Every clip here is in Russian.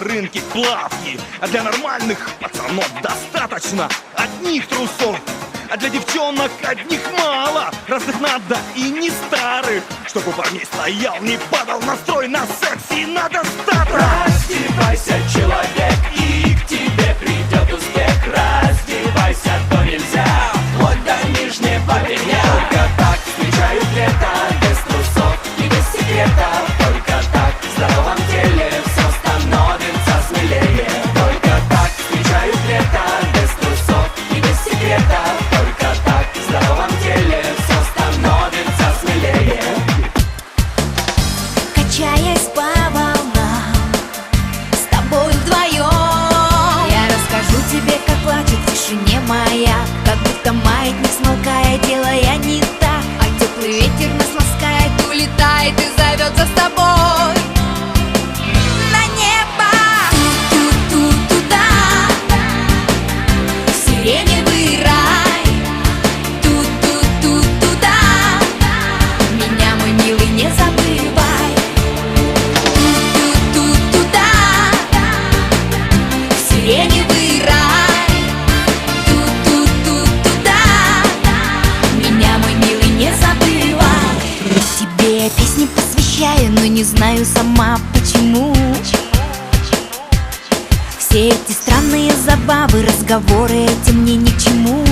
на рынке плавки. А для нормальных пацанов достаточно одних трусов. А для девчонок одних мало. Разных надо и не старых. Чтобы у парней стоял, не падал настрой на сексе, надо статус. Раздевайся, человек, и к тебе придет успех. Раздевайся, то нельзя, вплоть до нижнего белья. Только так встречают лето, без трусов и без секретов. Только так в здоровом теле все становится смелее. Только так встречают лето, без трусов и без секретов. Только так в здоровом теле все становится смелее. Качаясь по волнам, с тобой вдвоем, я расскажу тебе, как плачет в тишине моя. Как будто маятник смолкает, делая не так. А теплый ветер нас ласкает, улетает и зовет за собой на небо. Ту-ту-ту-туда, в сиреневый рай. Ту-ту-ту-туда, меня, мой милый, не забывай. Ту-ту-ту-туда, в сиреневый рай. Ту-ту-ту-туда, меня, мой милый, не забывай. Тебе я песни посвящаю, но не знаю сама почему. Все эти странные забавы, разговоры эти мне ни к чему.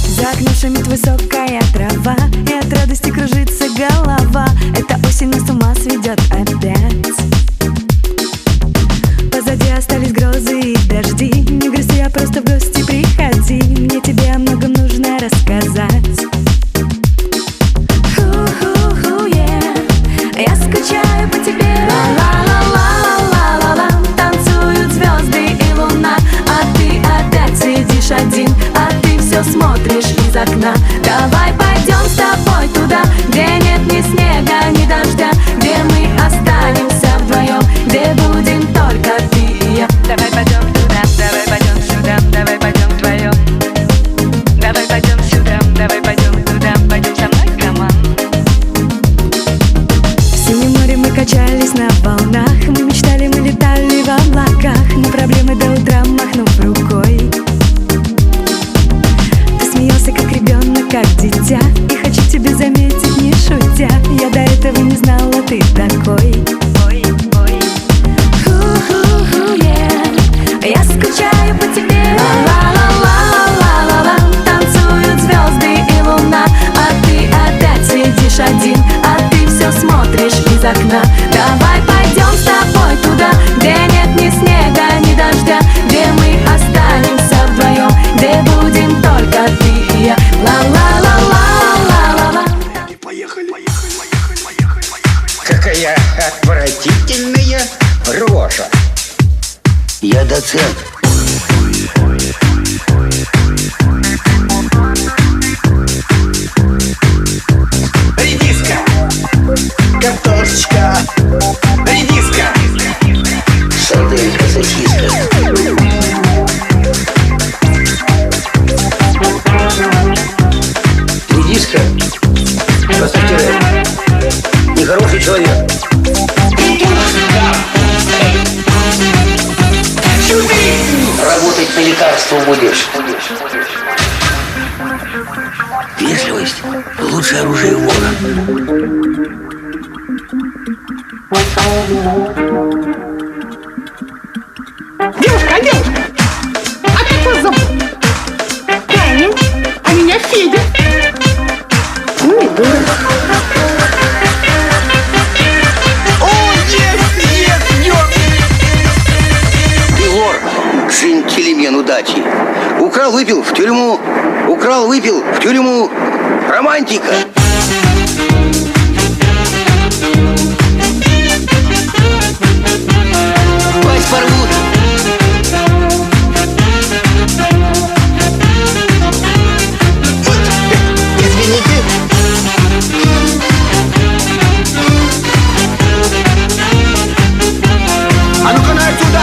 За окном шумит высокая трава, и от радости кружится голова. Эта осень нас с ума сведет опять. Позади остались грозы и дожди. Не грусти, а просто в гости приходи. Мне тебе о многом нужно рассказать. Ху-ху-ху, yeah. Я скучаю по тебе. Ла-ла-ла-ла-ла-ла-ла. Танцуют звезды и луна, а ты опять сидишь один, а ты все смотришь из окна. Давай пойдем с тобой туда, где нет ни снега, ни дождя, где мы останемся вдвоем, где будем только ты и я. Давай пойдем туда, давай пойдем сюда, давай пойдем вдвоем. Давай пойдем сюда, давай пойдем туда, пойдем со мной, команд. В синем море мы качались на волнах, мы мечтали, мы летали в облаках, на проблемы до утра махнув рукой. Ты смеялся как ребенок, как дитя, и хочу тебе заметить, не шутя, я до этого не знала, ты такой. Ху-ху-ху, yeah. Я скучаю по тебе. Ла-ла-ла-ла-ла-ла-ла. Танцуют звезды и луна, а ты опять сидишь один, а ты все смотришь из окна. Давай пойдем с тобой туда, где нет ни снега, ни дождя, где мы останемся вдвоем, где будем только ты и я. Ла-ла-ла-ла-ла-ла-ла. Поехали. Какая отвратительная рожа. Я доцент. Редиска, картошечка, редиска. Сарделька, сосиска. Редиска. Посмотри. Нехороший человек. Работать по лекарству будешь. Вежливость — лучшее оружие вора. Девушка, а как вас зовут? Таня, а меня Федя. Ну и дура. Егор, джентльмен удачи. Украл, выпил в тюрьму. Украл, выпил в тюрьму. Романтика. Пасть порвут. Извините. А ну-ка на отсюда!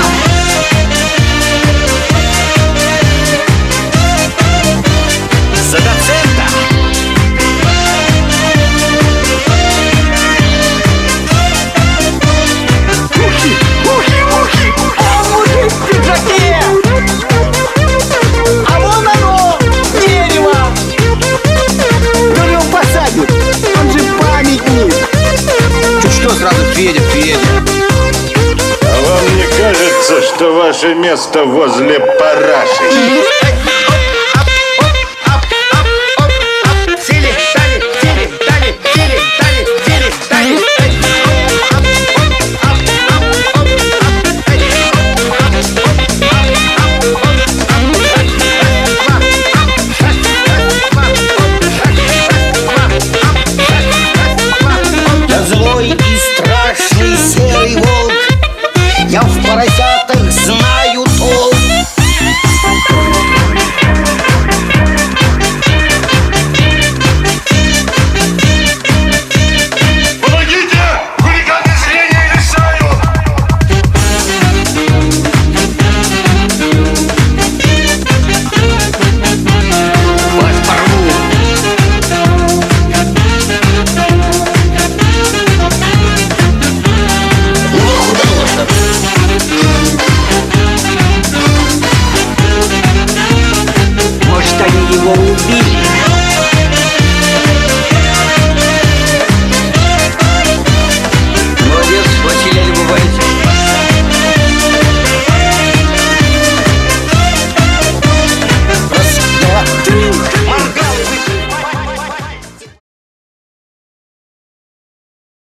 что ваше место возле параши.